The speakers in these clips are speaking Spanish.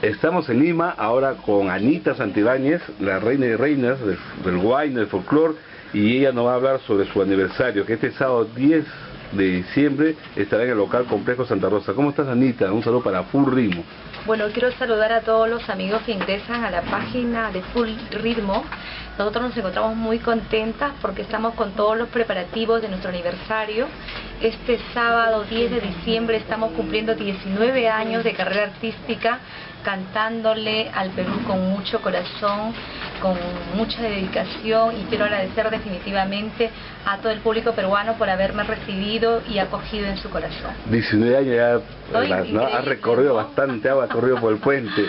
Estamos en Lima ahora con Anita Santibáñez, la reina de reinas del huayno, del folclore, y ella nos va a hablar sobre su aniversario, que este sábado 10 de diciembre estará en el local Complejo Santa Rosa. ¿Cómo estás, Anita? Un saludo para Full Ritmo. Bueno, quiero saludar a todos los amigos que ingresan a la página de Full Ritmo. Nosotros nos encontramos muy contentas porque estamos con todos los preparativos de nuestro aniversario. Este sábado 10 de diciembre estamos cumpliendo 19 años de carrera artística, cantándole al Perú con mucho corazón, con mucha dedicación, y quiero agradecer definitivamente a todo el público peruano por haberme recibido y acogido en su corazón. 19 años ya, ¿no? Has recorrido bastante, has corrido por el puente,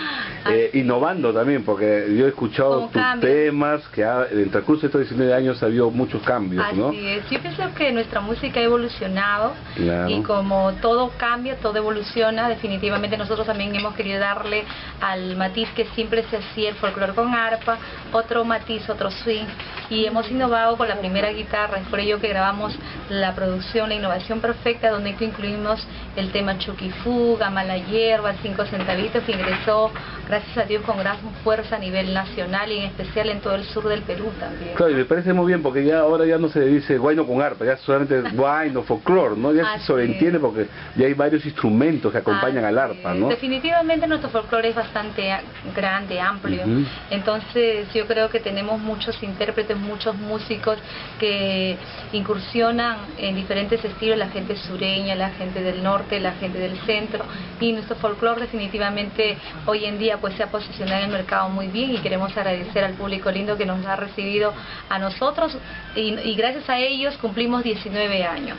innovando también, porque yo he escuchado tus temas, que en el transcurso de estos 19 años ha habido muchos cambios, ¿no? Así es, yo pienso que nuestra música ha evolucionado, claro. Y como todo cambia, todo evoluciona, definitivamente nosotros también hemos querido darle al matiz que siempre se hacía el folclore con arpa, otro matiz, otro swing, y hemos innovado con la primera guitarra. Es por ello que grabamos la producción, la innovación perfecta, donde incluimos el tema Chuquifuga, Mala Hierba, 5 centavitos, que ingresó, gracias a Dios, con gran fuerza a nivel nacional y en especial en todo el sur del Perú también. Claro, y me parece muy bien, porque ya ahora ya no se dice huayno con arpa, ya solamente huayno, folclore, ¿no? Ya se sobreentiende porque ya hay varios instrumentos que acompañan al arpa, ¿no? Definitivamente nuestro folclore es bastante grande, amplio. Entonces yo creo que tenemos muchos intérpretes, muchos músicos que incursionan en diferentes estilos, la gente sureña, la gente del norte, la gente del centro, y nuestro folclore definitivamente hoy en día pues se ha posicionado en el mercado muy bien, y queremos agradecer al público lindo que nos ha recibido a nosotros, y gracias a ellos cumplimos 19 años.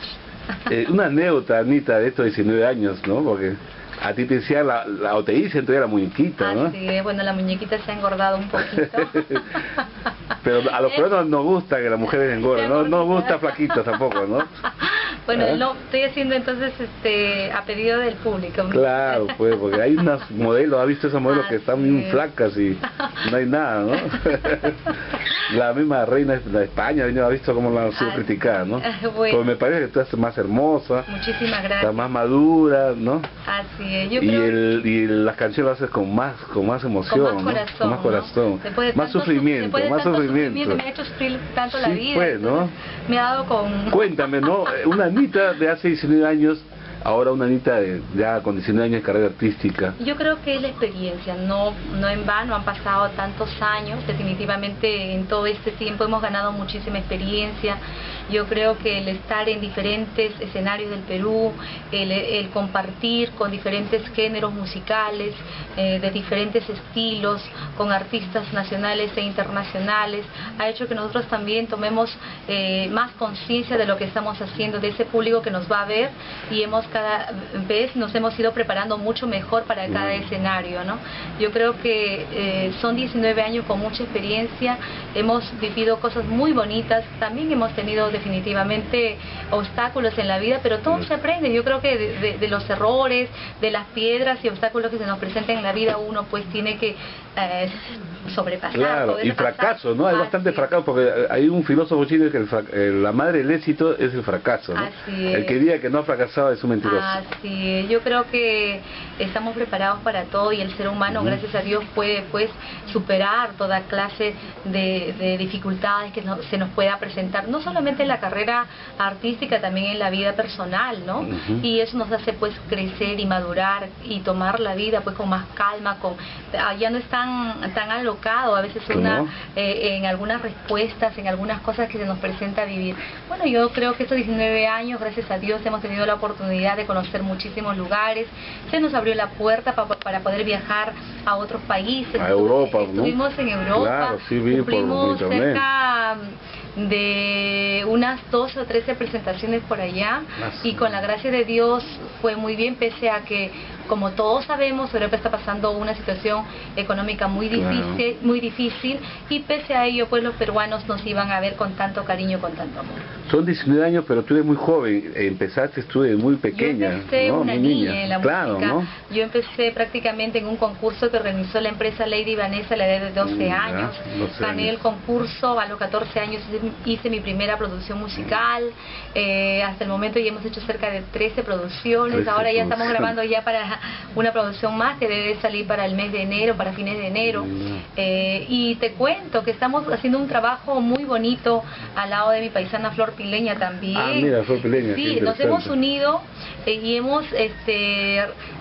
Una anécdota, Anita, de estos 19 años, ¿no? Porque a ti te decían, o te dicen todavía la muñequita, ¿no? Así es, bueno, la muñequita se ha engordado un poquito. Pero a los peruanos nos gusta que las mujeres engorden, no nos gusta flaquitos tampoco, ¿no? Bueno, lo estoy haciendo entonces a pedido del público. Claro, pues, porque hay unos modelos, ¿has visto esos modelos que están muy flacas y no hay nada, ¿no? La misma reina de España, ¿has visto cómo la han sido criticada, no? Bueno. Porque me parece que tú estás más hermosa. Muchísimas gracias. Estás más madura, ¿no? Así es. Yo creo... y las canciones las haces con más emoción, con más corazón, ¿no? Con más corazón, ¿no? Más sufrimiento, más sufrimiento. Me ha hecho sufrir tanto la vida. Pues, ¿no? Me ha dado con... Cuéntame, ¿no? Una Anita de hace 19 años, ahora una Anita ya con 19 años de carrera artística. Yo creo que es la experiencia, no en vano han pasado tantos años, definitivamente en todo este tiempo hemos ganado muchísima experiencia. Yo creo que el estar en diferentes escenarios del Perú, el compartir con diferentes géneros musicales, de diferentes estilos, con artistas nacionales e internacionales, ha hecho que nosotros también tomemos más conciencia de lo que estamos haciendo, de ese público que nos va a ver, y cada vez nos hemos ido preparando mucho mejor para cada escenario, ¿no? Yo creo que son 19 años con mucha experiencia, hemos vivido cosas muy bonitas, también hemos tenido definitivamente obstáculos en la vida, pero todo se aprende. Yo creo que de los errores, de las piedras y obstáculos que se nos presentan en la vida, uno pues tiene que sobrepasar. Claro, y fracaso, ¿no? Hay bastante fracaso, porque hay un filósofo chino que la madre del éxito es el fracaso, ¿no? Así es. El que diga que no ha fracasado es un mentiroso. Así es. Yo creo que estamos preparados para todo, y el ser humano, gracias a Dios, puede pues superar toda clase de dificultades que se nos pueda presentar, no solamente en la carrera artística, también en la vida personal, ¿no? Y eso nos hace pues crecer y madurar y tomar la vida pues con más calma, ya no es tan alocado a veces en algunas respuestas, en algunas cosas que se nos presenta vivir. Bueno, yo creo que estos 19 años, gracias a Dios, hemos tenido la oportunidad de conocer muchísimos lugares, se nos abrió la puerta para poder viajar a otros países. A Europa, ¿no? Estuvimos en Europa, claro, sí, cumplimos cerca de unas 12 o 13 presentaciones por allá, y con la gracia de Dios fue muy bien, pese a que, como todos sabemos, Europa está pasando una situación económica muy difícil, y pese a ello pues los peruanos nos iban a ver con tanto cariño, con tanto amor. Son 19 años, pero tú eres muy joven, empezaste, estuve muy pequeña. Yo empecé una niña en la música, ¿no? Yo empecé prácticamente en un concurso que organizó la empresa Lady Vanessa a la edad de 12 años, gané el concurso, a los 14 años hice mi primera producción musical, hasta el momento ya hemos hecho cerca de 13 producciones, ahora ya estamos grabando ya para una producción más que debe salir para el mes de enero, para fines de enero. Y te cuento que estamos haciendo un trabajo muy bonito al lado de mi paisana Flor Pileña también. Ah, mira, Flor Pileña. Sí, nos hemos unido y hemos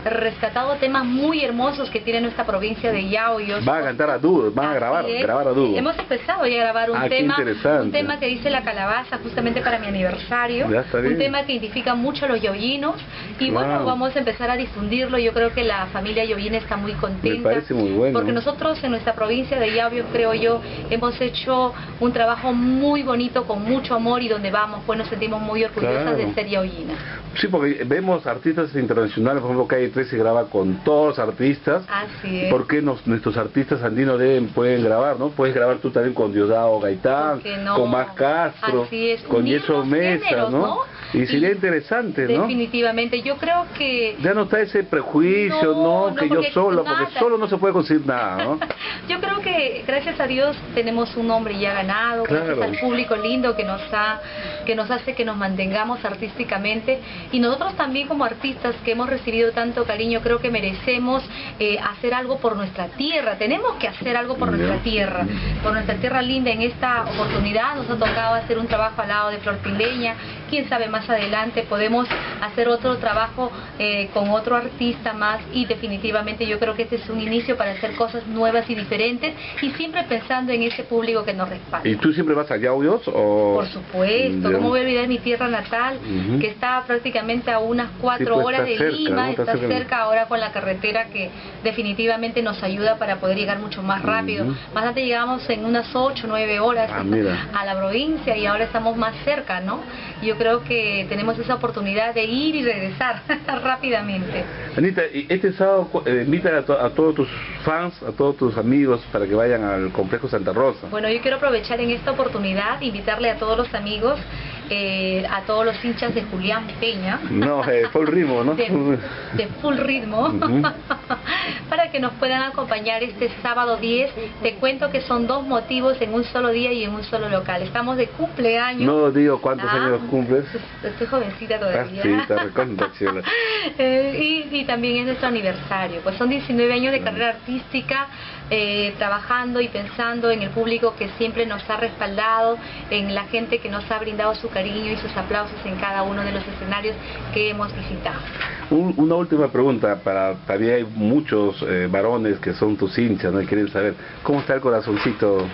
rescatado temas muy hermosos que tiene nuestra provincia de Yauyos. Van a cantar a dúo, van a grabar a dúo. Hemos empezado ya a grabar un tema que dice La Calabaza, justamente para mi aniversario. Un tema que identifica mucho a los yoyinos. Y bueno, vamos a empezar a difundirlo. Yo creo que la familia yoyina está muy contenta. Me parece muy bueno. Porque nosotros en nuestra provincia de Yauyos, creo yo, hemos hecho un trabajo muy bonito, con mucho amor, y donde vamos, pues nos sentimos muy orgullosas de ser yoyinas. Sí, porque vemos artistas internacionales, por ejemplo, Calle 13 graba con todos los artistas. Así es. ¿Por qué nuestros artistas andinos pueden grabar, no? Puedes grabar tú también con Diosdado Gaitán, no? Con Más Castro, con Yeso Mesa, ¿no? Y sería interesante, ¿no? Definitivamente, yo creo que... Ya no está ese prejuicio, que yo solo, porque solo no se puede conseguir nada, ¿no? Yo creo que, gracias a Dios, tenemos un nombre ya ganado, gracias al público lindo que nos hace que nos mantengamos artísticamente, y nosotros también como artistas que hemos recibido tanto cariño, creo que merecemos hacer algo por nuestra tierra. Tenemos que hacer algo por nuestra tierra linda. En esta oportunidad nos ha tocado hacer un trabajo al lado de Flor Pileña. Quién sabe, más adelante podemos hacer otro trabajo con otro artista más, y definitivamente yo creo que este es un inicio para hacer cosas nuevas y diferentes, y siempre pensando en ese público que nos respalda. ¿Y tú siempre vas a Yauyos? Por supuesto, ¿cómo voy a olvidar mi tierra natal, que está prácticamente a unas 4 horas de Lima, está cerca ahora con la carretera, que definitivamente nos ayuda para poder llegar mucho más rápido. Más antes llegábamos en unas 8 o 9 horas a la provincia, y ahora estamos más cerca, ¿no? Yo creo que tenemos esa oportunidad de ir y regresar rápidamente. Anita, y este sábado invita a todos tus fans, a todos tus amigos, para que vayan al Complejo Santa Rosa. Bueno, yo quiero aprovechar en esta oportunidad, invitarle a todos los amigos, a todos los hinchas de Julián Peña. No, Full Ritmo, ¿no? De Full Ritmo, para que nos puedan acompañar este sábado 10. Te cuento que son 2 motivos en un solo día y en un solo local. Estamos de cumpleaños. No digo cuántos años cumples. Estoy jovencita todavía. Sí, te recontra, chula. Y también es nuestro aniversario. Pues son 19 años de carrera artística, trabajando y pensando en el público que siempre nos ha respaldado, en la gente que nos ha brindado su cariño y sus aplausos en cada uno de los escenarios que hemos visitado. Una última pregunta, todavía hay muchos varones que son tus hinchas, ¿no? Y quieren saber, ¿cómo está el corazoncito?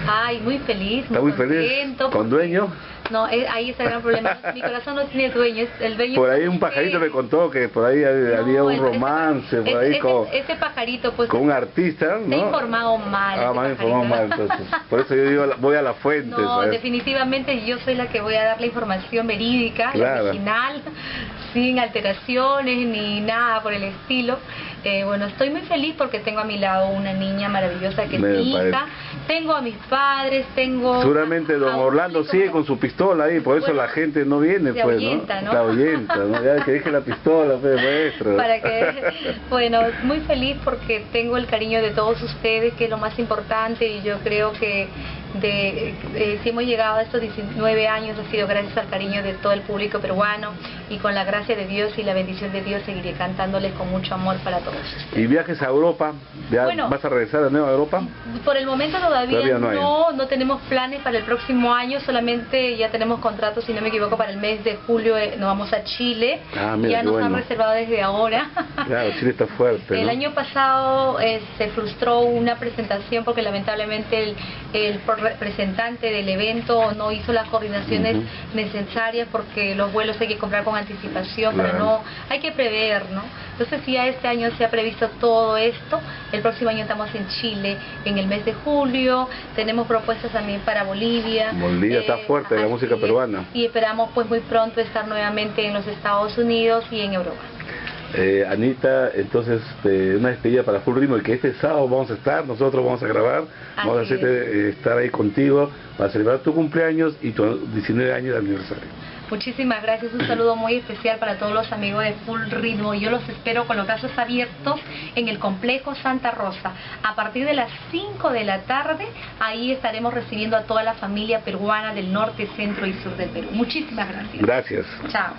Ay, muy feliz, muy feliz. ¿Con dueño? No, ahí está el gran problema. Mi corazón no tiene dueño, el dueño... Por ahí un pajarito me contó que por ahí había un romance, por ahí ese pajarito, pues... Con un artista, ¿no? Se ha informado mal. Me ha informado mal, entonces. Por eso yo digo, voy a la fuente. No, ¿sabes? definitivamente yo soy la que voy a dar la información verídica, la original, sin alteraciones ni nada por el estilo. Bueno, estoy muy feliz porque tengo a mi lado una niña maravillosa que es mi hija. Tengo a mis padres, tengo... Seguramente don Orlando sigue con su pistola ahí, por eso la gente no viene, pues, ahuyenta, ¿no? Se ahuyenta, ¿no? Ya que deje la pistola, pues, maestro. Para que... Bueno, muy feliz porque tengo el cariño de todos ustedes, que es lo más importante, y yo creo que si hemos llegado a estos 19 años ha sido gracias al cariño de todo el público peruano, y con la gracia de Dios y la bendición de Dios seguiré cantándoles con mucho amor para todos ustedes. ¿Y viajes a Europa? ¿Vas a regresar de nuevo a Europa? Por el momento todavía no tenemos planes para el próximo año, solamente ya tenemos contratos, si no me equivoco, para el mes de julio nos vamos a Chile. Mira, ya nos han reservado desde ahora. Claro, Chile está fuerte, ¿no? El año pasado se frustró una presentación porque lamentablemente el representante del evento no hizo las coordinaciones necesarias, porque los vuelos hay que comprar con anticipación, hay que prever, ¿no? Entonces ya este año se ha previsto todo esto. El próximo año estamos en Chile en el mes de julio, tenemos propuestas también para Bolivia. Bolivia está fuerte la música peruana. Y esperamos pues muy pronto estar nuevamente en los Estados Unidos y en Europa. Anita, entonces una despedida para Full Ritmo, y que este sábado vamos a estar, nosotros vamos a grabar, vamos a hacerte estar ahí contigo para celebrar tu cumpleaños y tu 19 años de aniversario. Muchísimas gracias, un saludo muy especial para todos los amigos de Full Ritmo. Yo los espero con los brazos abiertos en el Complejo Santa Rosa. A partir de las 5 de la tarde, ahí estaremos recibiendo a toda la familia peruana del norte, centro y sur del Perú. Muchísimas gracias. Gracias. Chao.